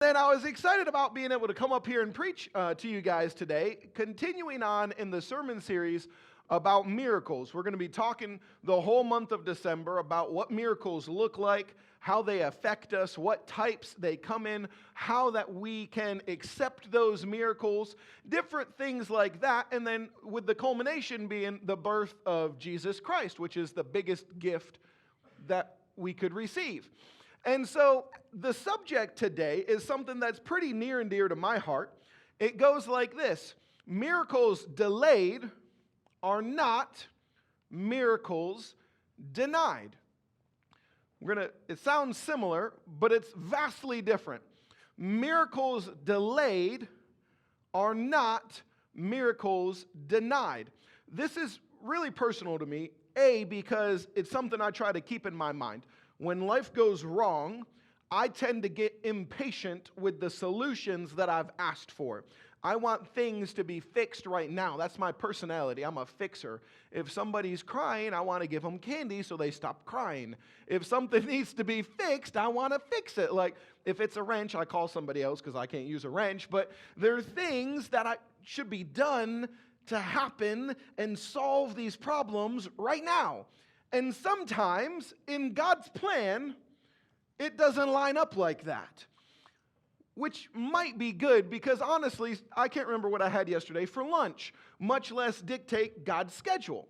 And I was excited about being able to come up here and preach to you guys today, continuing on in the sermon series about miracles. We're going to be talking the whole month of December about what miracles look like, how they affect us, what types they come in, how that we can accept those miracles, different things like that, and then with the culmination being the birth of Jesus Christ, which is the biggest gift that we could receive. And so the subject today is something that's pretty near and dear to my heart. It goes like this: miracles delayed are not miracles denied. It sounds similar, but it's vastly different. Miracles delayed are not miracles denied. This is really personal to me, because it's something I try to keep in my mind. When life goes wrong, I tend to get impatient with the solutions that I've asked for. I want things to be fixed right now. That's my personality. I'm a fixer. If somebody's crying, I want to give them candy so they stop crying. If something needs to be fixed, I want to fix it. Like, if it's a wrench, I call somebody else because I can't use a wrench. But there are things that should be done to happen and solve these problems right now. And sometimes, in God's plan, it doesn't line up like that. Which might be good because, honestly, I can't remember what I had yesterday for lunch, much less dictate God's schedule.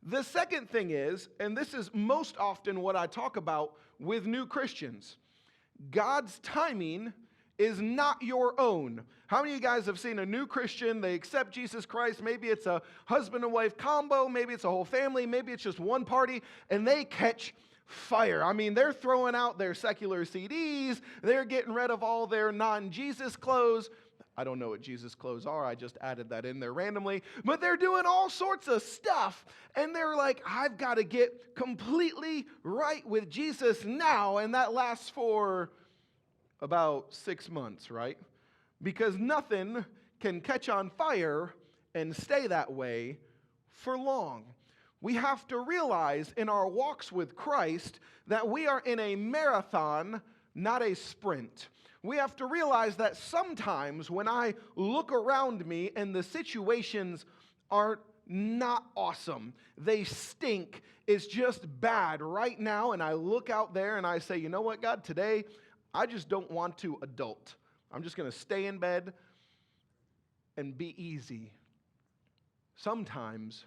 The second thing is, and this is most often what I talk about with new Christians, God's timing is not your own. How many of you guys have seen a new Christian, they accept Jesus Christ, maybe it's a husband and wife combo, maybe it's a whole family, maybe it's just one party, and they catch fire. I mean, they're throwing out their secular CDs, they're getting rid of all their non-Jesus clothes. I don't know what Jesus clothes are, I just added that in there randomly, but they're doing all sorts of stuff, and they're like, I've got to get completely right with Jesus now, and that lasts for about 6 months, right? Because nothing can catch on fire and stay that way for long. We have to realize in our walks with Christ that we are in a marathon, not a sprint. We have to realize that sometimes when I look around me and the situations are not awesome, they stink, it's just bad right now, and I look out there and I say, you know what, God, today I just don't want to adult. I'm just going to stay in bed and be easy. Sometimes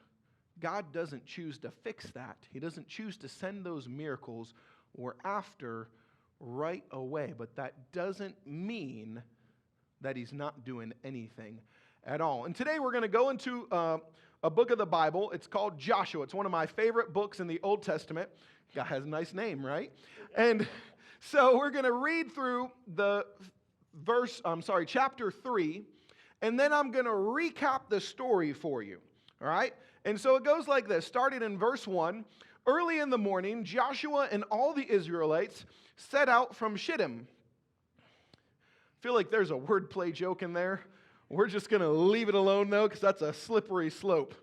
God doesn't choose to fix that. He doesn't choose to send those miracles we're after right away. But that doesn't mean that He's not doing anything at all. And today we're going to go into a book of the Bible. It's called Joshua. It's one of my favorite books in the Old Testament. God has a nice name, right? And so we're going to read through the chapter 3, and then I'm going to recap the story for you, all right? And so it goes like this, starting in verse 1. Early in the morning, Joshua and all the Israelites set out from Shittim. I feel like there's a wordplay joke in there. We're just going to leave it alone, though, because that's a slippery slope.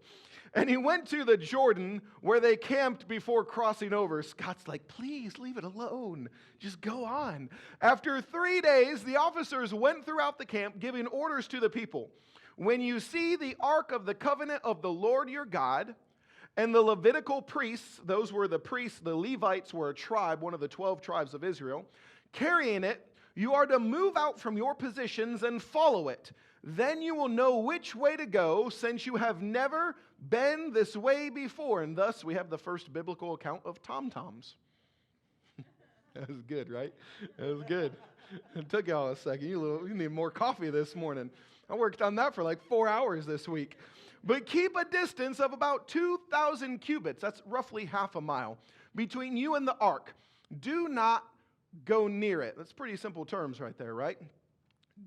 And he went to the Jordan where they camped before crossing over. Scott's like, please leave it alone. Just go on. After 3 days, the officers went throughout the camp, giving orders to the people. When you see the ark of the covenant of the Lord your God, and the Levitical priests, those were the priests, the Levites were a tribe, one of the 12 tribes of Israel, carrying it, you are to move out from your positions and follow it. Then you will know which way to go, since you have never been this way before. And thus we have the first biblical account of tom-toms. That was good, right? That was good. It took y'all a second. You need more coffee this morning. I worked on that for like 4 hours this week. But keep a distance of about 2,000 cubits, that's roughly half a mile, between you and the ark. Do not go near it. That's pretty simple terms right there, right?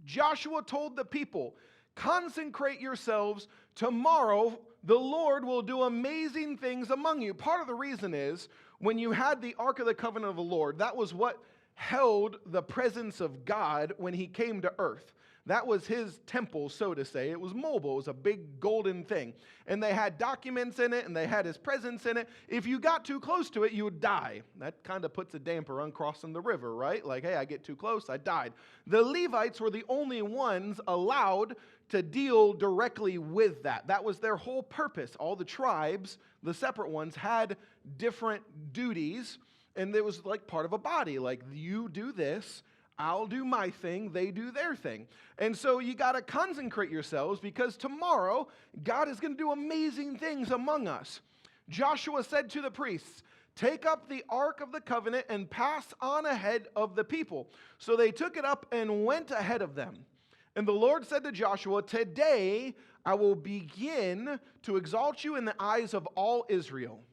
Joshua told the people, consecrate yourselves. Tomorrow the Lord will do amazing things among you. Part of the reason is when you had the Ark of the Covenant of the Lord, that was what held the presence of God when He came to earth. That was his temple, so to say. It was mobile. It was a big golden thing. And they had documents in it, and they had his presence in it. If you got too close to it, you would die. That kind of puts a damper on crossing the river, right? Like, hey, I get too close, I died. The Levites were the only ones allowed to deal directly with that. That was their whole purpose. All the tribes, the separate ones, had different duties, and it was like part of a body. Like, you do this, I'll do my thing, they do their thing. And so you got to consecrate yourselves, because tomorrow God is going to do amazing things among us. Joshua said to the priests, "Take up the ark of the covenant and pass on ahead of the people." So they took it up and went ahead of them. And the Lord said to Joshua, "Today I will begin to exalt you in the eyes of all Israel,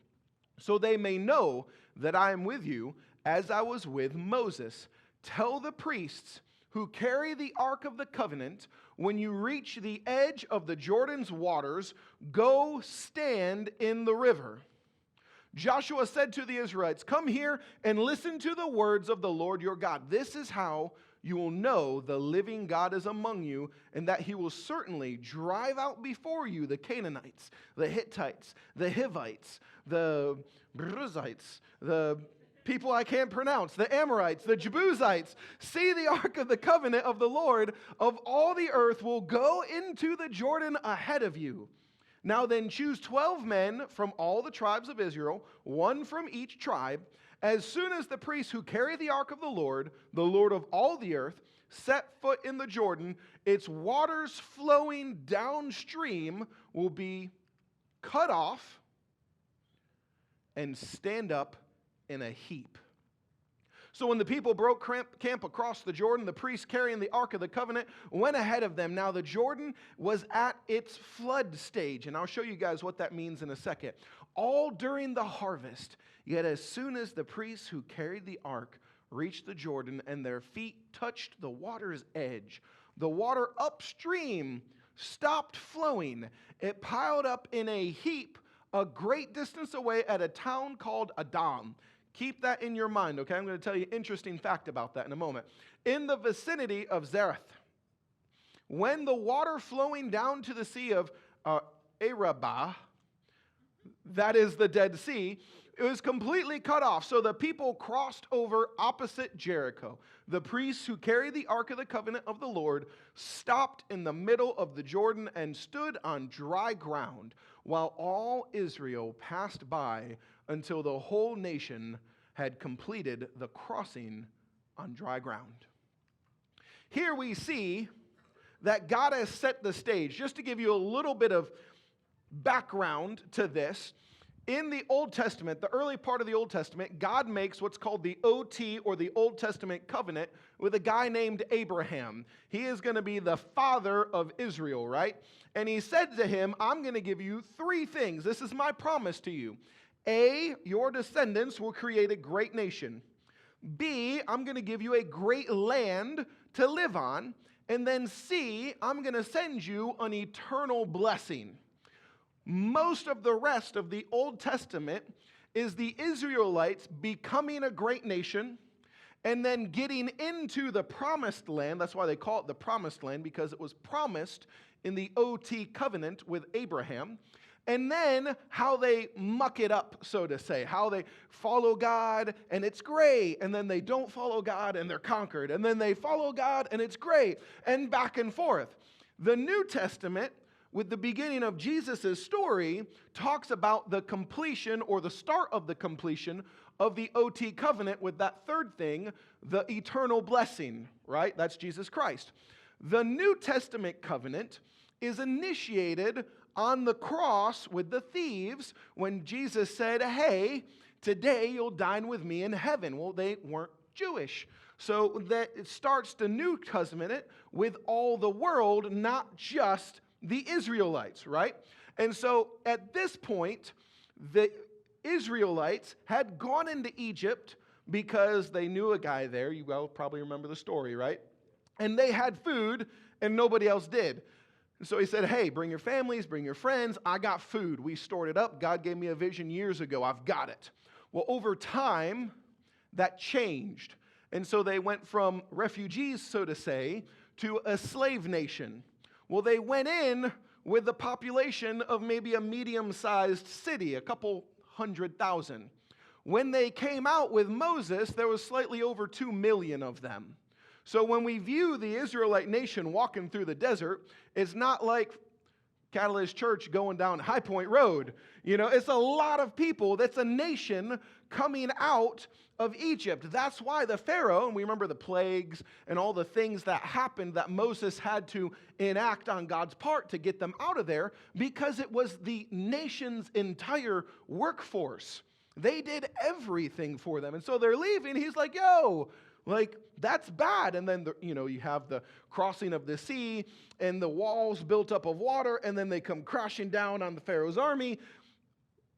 so they may know that I am with you as I was with Moses. Tell the priests who carry the ark of the covenant, when you reach the edge of the Jordan's waters, go stand in the river." Joshua said to the Israelites, "Come here and listen to the words of the Lord your God. This is how you will know the living God is among you, and that he will certainly drive out before you the Canaanites, the Hittites, the Hivites, the Perizzites, the people I can't pronounce, the Amorites, the Jebusites. See, the ark of the covenant of the Lord of all the earth will go into the Jordan ahead of you. Now then, choose 12 men from all the tribes of Israel, one from each tribe. As soon as the priests who carry the ark of the Lord of all the earth, set foot in the Jordan, its waters flowing downstream will be cut off and stand up in a heap." So when the people broke camp across the Jordan, the priests carrying the Ark of the Covenant went ahead of them. Now the Jordan was at its flood stage, and I'll show you guys what that means in a second. All during the harvest, yet as soon as the priests who carried the Ark reached the Jordan and their feet touched the water's edge, the water upstream stopped flowing. It piled up in a heap a great distance away at a town called Adam. Keep that in your mind, okay? I'm going to tell you an interesting fact about that in a moment. In the vicinity of Zareth, when the water flowing down to the sea of Arabah, that is the Dead Sea, it was completely cut off. So the people crossed over opposite Jericho. The priests who carried the Ark of the Covenant of the Lord stopped in the middle of the Jordan and stood on dry ground, while all Israel passed by until the whole nation had completed the crossing on dry ground. Here we see that God has set the stage. Just to give you a little bit of background to this, in the Old Testament, the early part of the Old Testament, God makes what's called the OT, or the Old Testament covenant, with a guy named Abraham. He is going to be the father of Israel, right? And he said to him, "I'm going to give you 3 things. This is my promise to you. A, your descendants will create a great nation. B, I'm going to give you a great land to live on. And then C, I'm going to send you an eternal blessing." Most of the rest of the Old Testament is the Israelites becoming a great nation and then getting into the promised land. That's why they call it the promised land, because it was promised in the OT covenant with Abraham. And then how they muck it up, so to say, how they follow God and it's great, and then they don't follow God and they're conquered, and then they follow God and it's great, and back and forth. The New Testament, with the beginning of Jesus' story, talks about the completion, or the start of the completion, of the OT covenant with that third thing, the eternal blessing, right? That's Jesus Christ. The New Testament covenant is initiated on the cross with the thieves when Jesus said, "Hey, today you'll dine with me in heaven." Well, they weren't Jewish. So that it starts the New Testament with all the world, not just the Israelites, right? And so at this point, the Israelites had gone into Egypt because they knew a guy there. You all probably remember the story, right? And they had food and nobody else did. And so he said, "Hey, bring your families, bring your friends. I got food. We stored it up. God gave me a vision years ago. I've got it." Well, over time, that changed. And so they went from refugees, so to say, to a slave nation. Well, they went in with the population of maybe a medium-sized city, a couple 100,000. When they came out with Moses, there was slightly over 2 million of them. So when we view the Israelite nation walking through the desert, it's not like Catalyst Church going down High Point Road. It's a lot of people. That's a nation coming out of Egypt. That's why the Pharaoh, and we remember the plagues and all the things that happened that Moses had to enact on God's part to get them out of there, because it was the nation's entire workforce. They did everything for them. And so they're leaving. He's like, yo, that's bad. And then, you have the crossing of the sea and the walls built up of water, and then they come crashing down on the Pharaoh's army.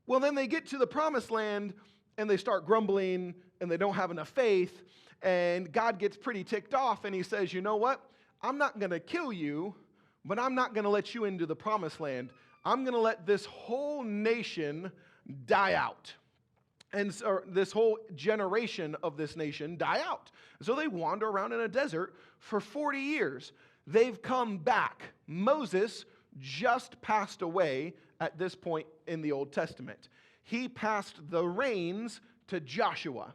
Well, then they get to the promised land, and they start grumbling, and they don't have enough faith, and God gets pretty ticked off, and he says, you know what? I'm not going to kill you, but I'm not going to let you into the promised land. I'm going to let this whole nation die out. And so this whole generation of this nation die out. So they wander around in a desert for 40 years. They've come back. Moses just passed away at this point in the Old Testament. He passed the reins to Joshua.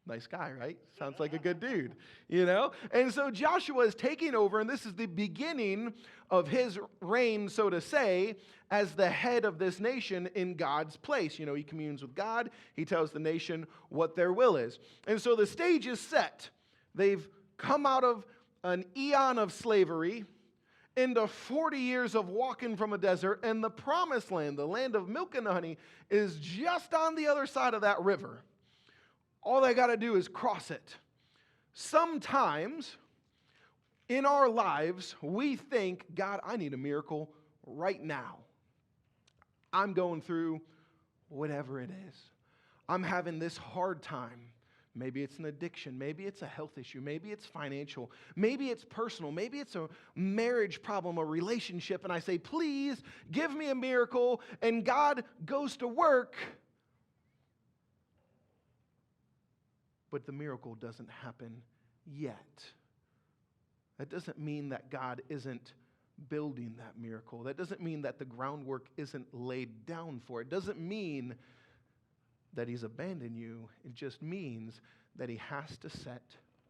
Nice guy, right? Sounds like a good dude, And so Joshua is taking over, and this is the beginning of his reign, so to say, as the head of this nation in God's place. He communes with God. He tells the nation what their will is. And so the stage is set. They've come out of an eon of slavery into 40 years of walking from a desert, and the promised land, the land of milk and honey, is just on the other side of that river. All they got to do is cross it. Sometimes in our lives, we think, God, I need a miracle right now. I'm going through whatever it is. I'm having this hard time. Maybe it's an addiction. Maybe it's a health issue. Maybe it's financial. Maybe it's personal. Maybe it's a marriage problem, a relationship. And I say, please give me a miracle. And God goes to work. But the miracle doesn't happen yet. That doesn't mean that God isn't building that miracle. That doesn't mean that the groundwork isn't laid down for it. It doesn't mean that he's abandoned you. It just means that he has to set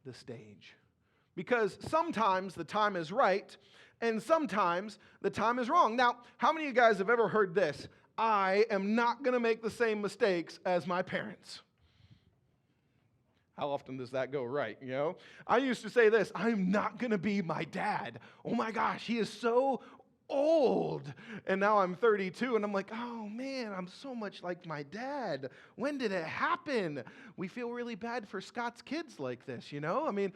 the stage. Because sometimes the time is right, and sometimes the time is wrong. Now, how many of you guys have ever heard this? I am not going to make the same mistakes as my parents. How often does that go right, I used to say this, I'm not going to be my dad. Oh my gosh, he is so old. And now I'm 32, and I'm like, oh man, I'm so much like my dad. When did it happen? We feel really bad for Scott's kids like this, I mean,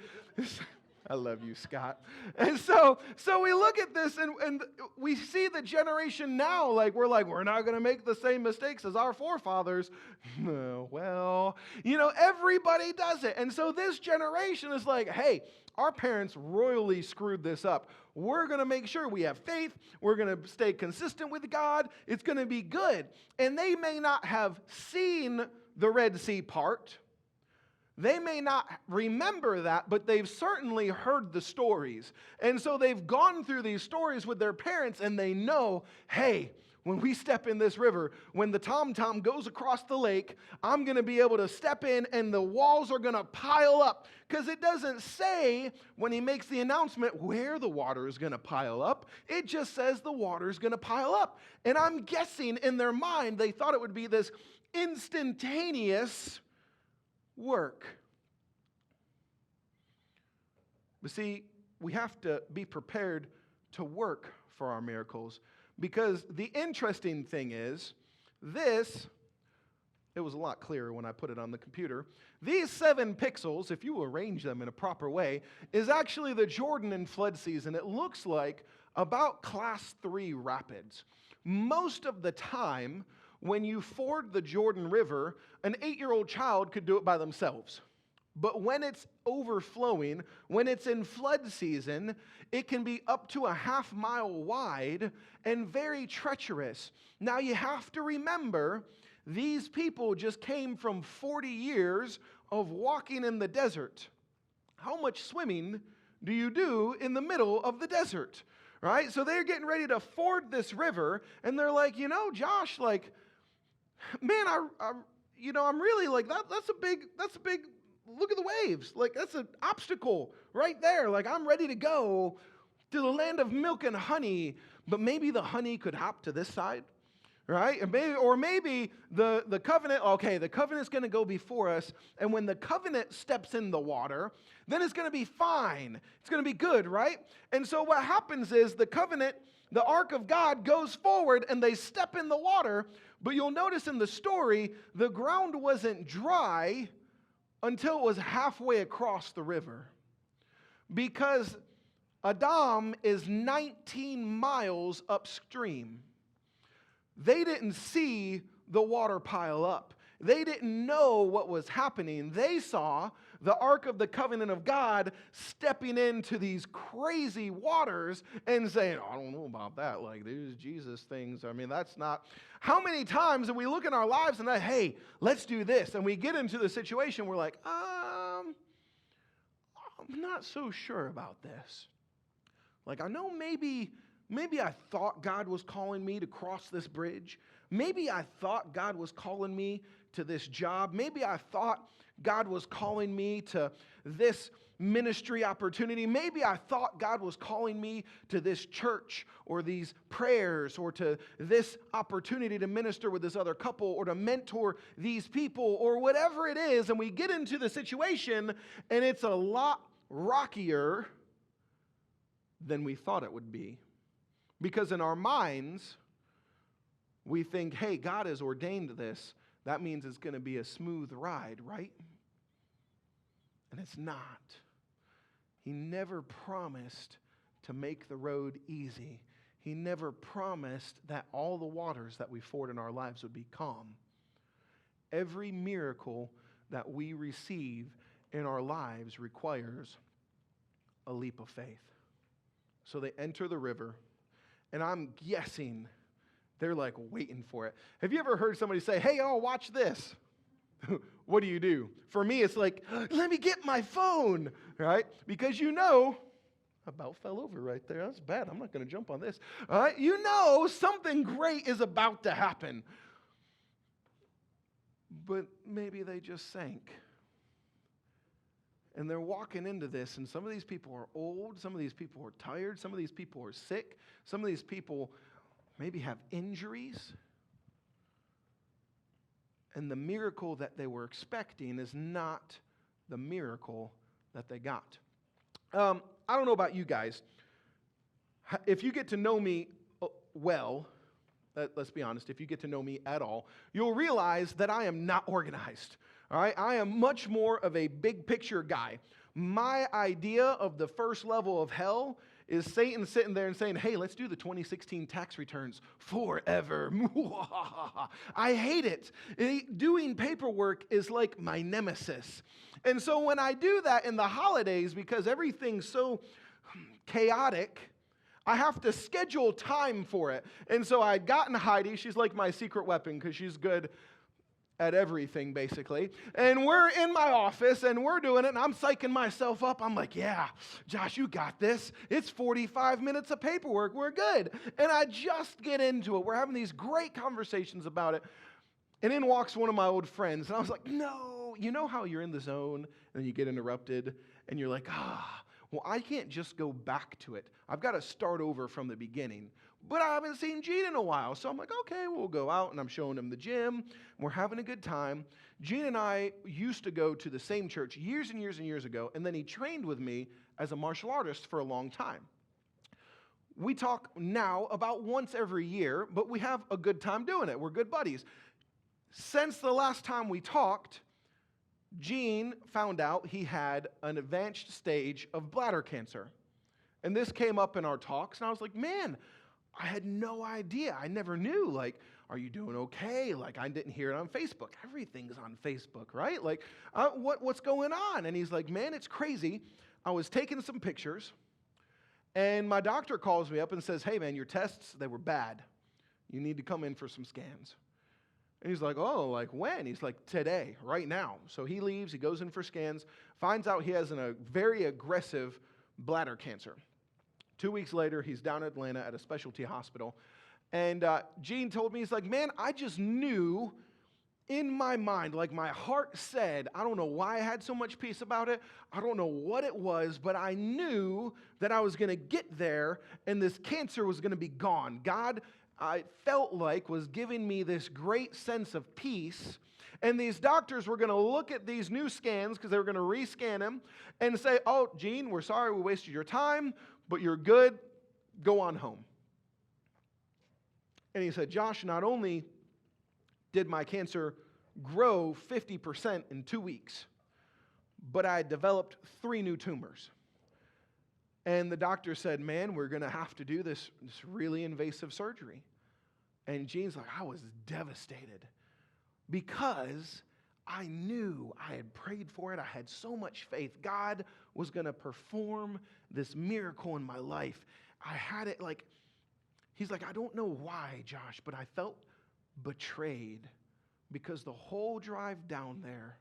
I love you, Scott. And so we look at this, and we see the generation now, we're not going to make the same mistakes as our forefathers. Well, everybody does it. And so this generation is like, hey, our parents royally screwed this up. We're going to make sure we have faith. We're going to stay consistent with God. It's going to be good. And they may not have seen the Red Sea part. They may not remember that, but they've certainly heard the stories. And so they've gone through these stories with their parents, and they know, hey, when we step in this river, when the tom-tom goes across the lake, I'm going to be able to step in, and the walls are going to pile up. Because it doesn't say, when he makes the announcement, where the water is going to pile up. It just says the water is going to pile up. And I'm guessing in their mind, they thought it would be this instantaneous work. But see, we have to be prepared to work for our miracles, because the interesting thing is, it was a lot clearer when I put it on the computer. These 7 pixels, if you arrange them in a proper way, is actually the Jordan in flood season. It looks like about class 3 rapids. Most of the time, when you ford the Jordan River, an 8-year-old child could do it by themselves. But when it's overflowing, when it's in flood season, it can be up to a half-mile wide and very treacherous. Now you have to remember, these people just came from 40 years of walking in the desert. How much swimming do you do in the middle of the desert? Right? So they're getting ready to ford this river, and they're like, Josh, like, man, I'm really like, that's a big, look at the waves. Like, that's an obstacle right there. Like, I'm ready to go to the land of milk and honey, but maybe the honey could hop to this side. Right? Or maybe the covenant, okay, the covenant's going to go before us, and when the covenant steps in the water, then it's going to be fine. It's going to be good, right? And so what happens is the covenant, the ark of God goes forward, and they step in the water, but you'll notice in the story, the ground wasn't dry until it was halfway across the river. Because Adam is 19 miles upstream. They didn't see the water pile up. They didn't know what was happening. They saw the Ark of the Covenant of God stepping into these crazy waters and saying, I don't know about that. Like, these Jesus things. I mean, that's not. How many times do we look in our lives and hey, let's do this. And we get into the situation, we're like, I'm not so sure about this. Like, I know maybe I thought God was calling me to cross this bridge. Maybe I thought God was calling me to this job. Maybe I thought God was calling me to this ministry opportunity. Maybe I thought God was calling me to this church or these prayers or to this opportunity to minister with this other couple or to mentor these people or whatever it is. And we get into the situation and it's a lot rockier than we thought it would be. Because in our minds, we think, hey, God has ordained this. That means it's going to be a smooth ride, right? And it's not. He never promised to make the road easy. He never promised that all the waters that we ford in our lives would be calm. Every miracle that we receive in our lives requires a leap of faith. So they enter the river. And I'm guessing they're like waiting for it. Have you ever heard somebody say, hey, watch this? What do? For me, it's like, let me get my phone, right? Because about fell over right there. That's bad. I'm not going to jump on this. All right? Something great is about to happen. But maybe they just sank. And they're walking into this, and some of these people are old, some of these people are tired, some of these people are sick, some of these people maybe have injuries. And the miracle that they were expecting is not the miracle that they got. I don't know about you guys. If you get to know me well, let's be honest, if you get to know me at all, you'll realize that I am not organized. All right, I am much more of a big picture guy. My idea of the first level of hell is Satan sitting there and saying, hey, let's do the 2016 tax returns forever. I hate it. Doing paperwork is like my nemesis. And so when I do that in the holidays, because everything's so chaotic, I have to schedule time for it. And so I'd gotten Heidi. She's like my secret weapon because she's good at everything, basically. And we're in my office, and we're doing it, and I'm psyching myself up. I'm like, yeah, Josh, you got this. It's 45 minutes of paperwork. We're good. And I just get into it. We're having these great conversations about it. And in walks one of my old friends, and I was like, no, you know how you're in the zone, and then you get interrupted, and you're like, well, I can't just go back to it. I've got to start over from the beginning. But I haven't seen Gene in a while. So I'm like, okay, we'll go out, and I'm showing him the gym. We're having a good time. Gene and I used to go to the same church years and years and years ago, and then he trained with me as a martial artist for a long time. We talk now about once every year, but we have a good time doing it. We're good buddies. Since the last time we talked, Gene found out he had an advanced stage of bladder cancer. And this came up in our talks, and I was like, man, I had no idea. I never knew. Like, are you doing okay? Like, I didn't hear it on Facebook. Everything's on Facebook, right? Like, what's going on? And he's like, man, it's crazy. I was taking some pictures, and my doctor calls me up and says, hey, man, your tests, they were bad. You need to come in for some scans. And he's like, oh, like when? He's like, today, right now. So he leaves, he goes in for scans, finds out he has a very aggressive bladder cancer. 2 weeks later, he's down in Atlanta at a specialty hospital. And Gene told me, he's like, man, I just knew in my mind, like my heart said, I don't know why I had so much peace about it. I don't know what it was, but I knew that I was going to get there and this cancer was going to be gone. God, I felt like, was giving me this great sense of peace. And these doctors were going to look at these new scans because they were going to rescan him and say, oh, Gene, we're sorry we wasted your time, but you're good. Go on home. And he said, Josh, not only did my cancer grow 50% in 2 weeks, but I developed 3 new tumors. And the doctor said, man, we're going to have to do this really invasive surgery. And Gene's like, I was devastated because I knew I had prayed for it. I had so much faith. God was going to perform this miracle in my life. I had it like, he's like, I don't know why, Josh, but I felt betrayed because the whole drive down there,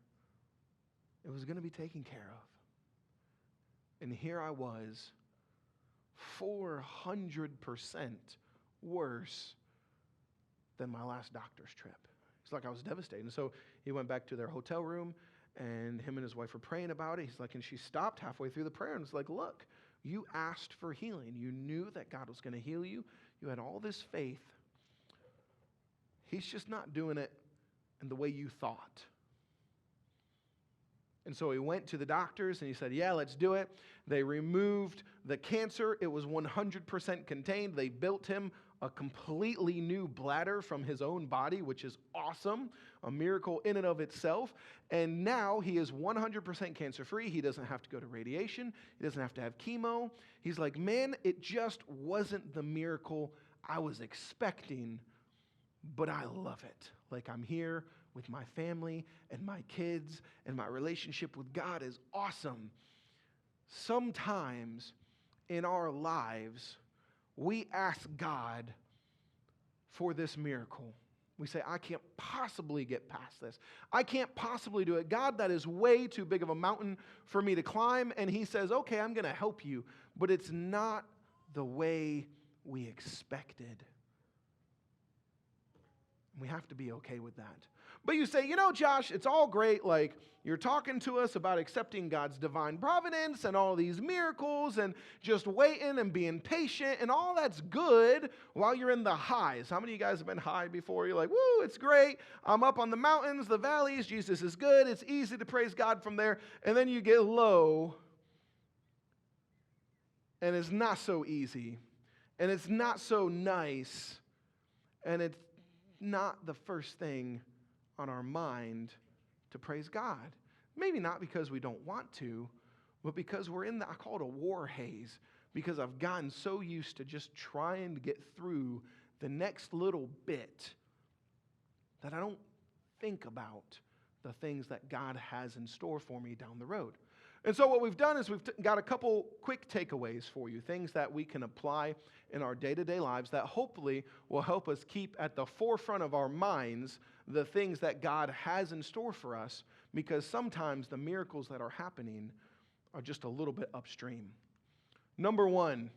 it was going to be taken care of. And here I was, 400% worse than my last doctor's trip. It's like I was devastated. And so he went back to their hotel room, and him and his wife were praying about it. He's like, and she stopped halfway through the prayer and was like, look, you asked for healing. You knew that God was going to heal you. You had all this faith. He's just not doing it in the way you thought. And so he went to the doctors and he said, yeah, let's do it. They removed the cancer. It was 100% contained. They built him a completely new bladder from his own body, which is awesome, a miracle in and of itself. And now he is 100% cancer-free. He doesn't have to go to radiation. He doesn't have to have chemo. He's like, man, it just wasn't the miracle I was expecting, but I love it. Like, I'm here with my family and my kids, and my relationship with God is awesome. Sometimes in our lives, we ask God for this miracle. We say, I can't possibly get past this. I can't possibly do it. God, that is way too big of a mountain for me to climb. And he says, okay, I'm going to help you. But it's not the way we expected. We have to be okay with that. But you say, Josh, it's all great. Like, you're talking to us about accepting God's divine providence and all these miracles and just waiting and being patient, and all that's good while you're in the highs. How many of you guys have been high before? You're like, woo, it's great. I'm up on the mountains, the valleys. Jesus is good. It's easy to praise God from there. And then you get low, and it's not so easy, and it's not so nice, and it's not the first thing on our mind to praise God. Maybe not because we don't want to, but because we're in I call it a war haze, because I've gotten so used to just trying to get through the next little bit that I don't think about the things that God has in store for me down the road. And so what we've done is we've got a couple quick takeaways for you, things that we can apply in our day-to-day lives that hopefully will help us keep at the forefront of our minds the things that God has in store for us, because sometimes the miracles that are happening are just a little bit upstream. Number 1,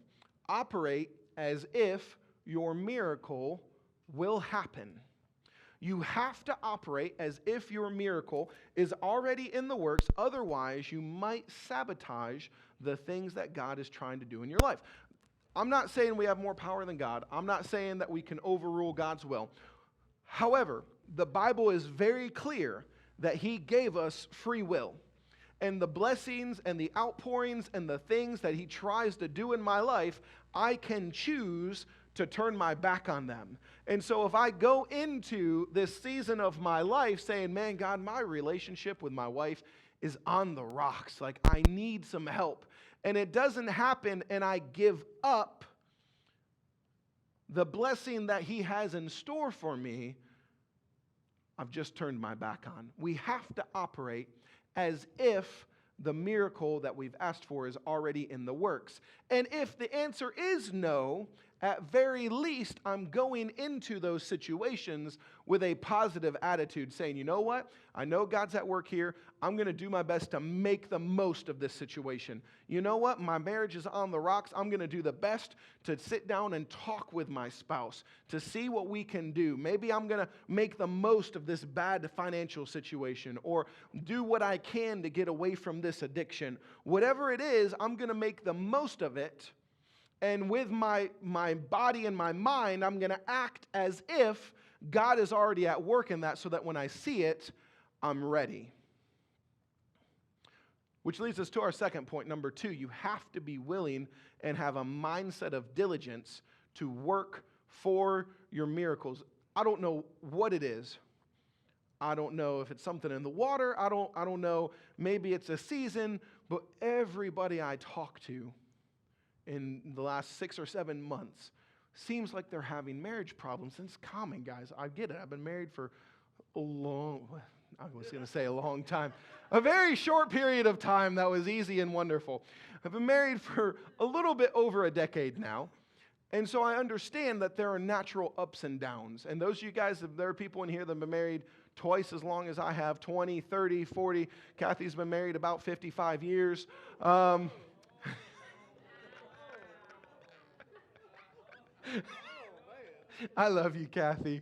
operate as if your miracle will happen. You have to operate as if your miracle is already in the works. Otherwise, you might sabotage the things that God is trying to do in your life. I'm not saying we have more power than God. I'm not saying that we can overrule God's will. However, the Bible is very clear that He gave us free will. And the blessings and the outpourings and the things that He tries to do in my life, I can choose to turn my back on them. And so if I go into this season of my life saying, man, God, my relationship with my wife is on the rocks. Like, I need some help. And it doesn't happen, and I give up the blessing that He has in store for me, I've just turned my back on. We have to operate as if the miracle that we've asked for is already in the works. And if the answer is no, at very least, I'm going into those situations with a positive attitude, saying, you know what? I know God's at work here. I'm going to do my best to make the most of this situation. You know what? My marriage is on the rocks. I'm going to do the best to sit down and talk with my spouse to see what we can do. Maybe I'm going to make the most of this bad financial situation or do what I can to get away from this addiction. Whatever it is, I'm going to make the most of it. And with my body and my mind, I'm going to act as if God is already at work in that so that when I see it, I'm ready. Which leads us to our second point, number 2. You have to be willing and have a mindset of diligence to work for your miracles. I don't know what it is. I don't know if it's something in the water. I don't know. Maybe it's a season. But everybody I talk to in the last 6 or 7 months seems like they're having marriage problems. And it's common, guys. I get it. I've been married for a long time. A very short period of time that was easy and wonderful. I've been married for a little bit over a decade now. And so I understand that there are natural ups and downs. And those of you guys, there are people in here that have been married twice as long as I have, 20, 30, 40. Kathy's been married about 55 years. I love you, Kathy.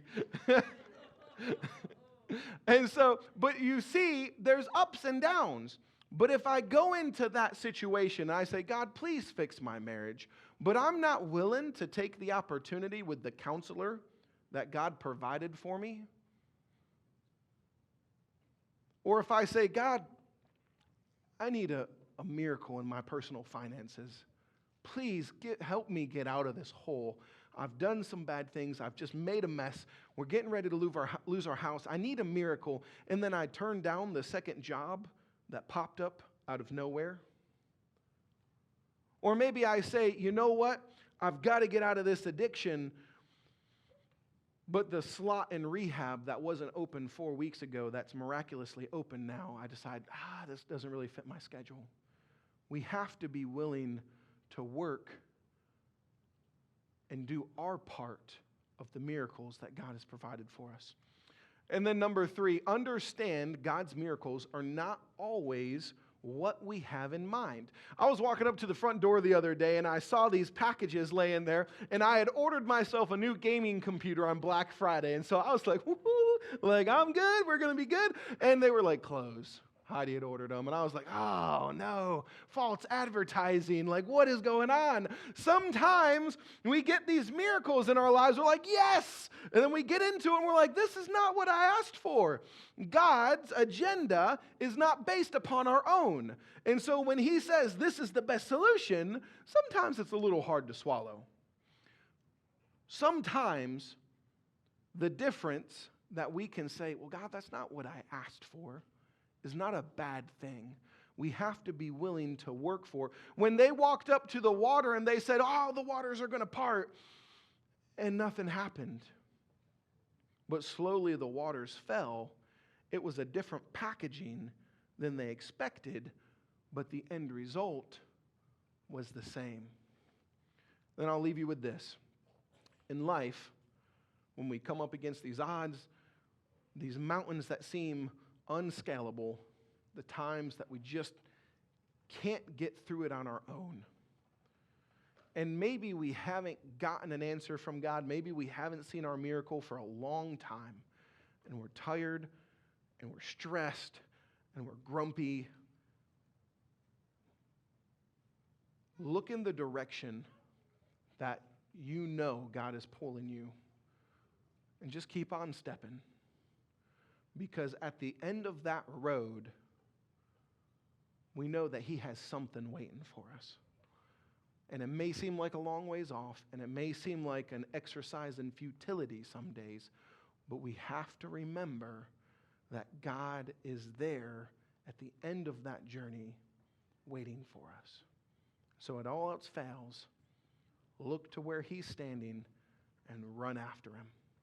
And so, but you see, there's ups and downs. But if I go into that situation and I say, God, please fix my marriage, but I'm not willing to take the opportunity with the counselor that God provided for me, or if I say, God, I need a miracle in my personal finances. Please help me get out of this hole. I've done some bad things. I've just made a mess. We're getting ready to lose our house. I need a miracle. And then I turn down the second job that popped up out of nowhere. Or maybe I say, you know what? I've got to get out of this addiction. But the slot in rehab that wasn't open 4 weeks ago, that's miraculously open now, I decide, this doesn't really fit my schedule. We have to be willing to work and do our part of the miracles that God has provided for us. And then number 3, understand God's miracles are not always what we have in mind. I was walking up to the front door the other day and I saw these packages laying there, and I had ordered myself a new gaming computer on Black Friday. And so I was like, woo-hoo, like, I'm good, we're going to be good. And they were like, close. Heidi had ordered them, and I was like, oh no, false advertising, like what is going on? Sometimes we get these miracles in our lives, we're like, yes, and then we get into it and we're like, this is not what I asked for. God's agenda is not based upon our own. And so when he says this is the best solution, sometimes it's a little hard to swallow. Sometimes the difference that we can say, well, God, that's not what I asked for, is not a bad thing. We have to be willing to work for. When they walked up to the water and they said, oh, the waters are going to part, and nothing happened. But slowly the waters fell. It was a different packaging than they expected, but the end result was the same. Then I'll leave you with this. In life, when we come up against these odds, these mountains that seem unscalable, the times that we just can't get through it on our own. And maybe we haven't gotten an answer from God. Maybe we haven't seen our miracle for a long time. And we're tired, and we're stressed, and we're grumpy. Look in the direction that you know God is pulling you. And just keep on stepping. Because at the end of that road, we know that he has something waiting for us. And it may seem like a long ways off, and it may seem like an exercise in futility some days, but we have to remember that God is there at the end of that journey waiting for us. So when all else fails, look to where he's standing and run after him.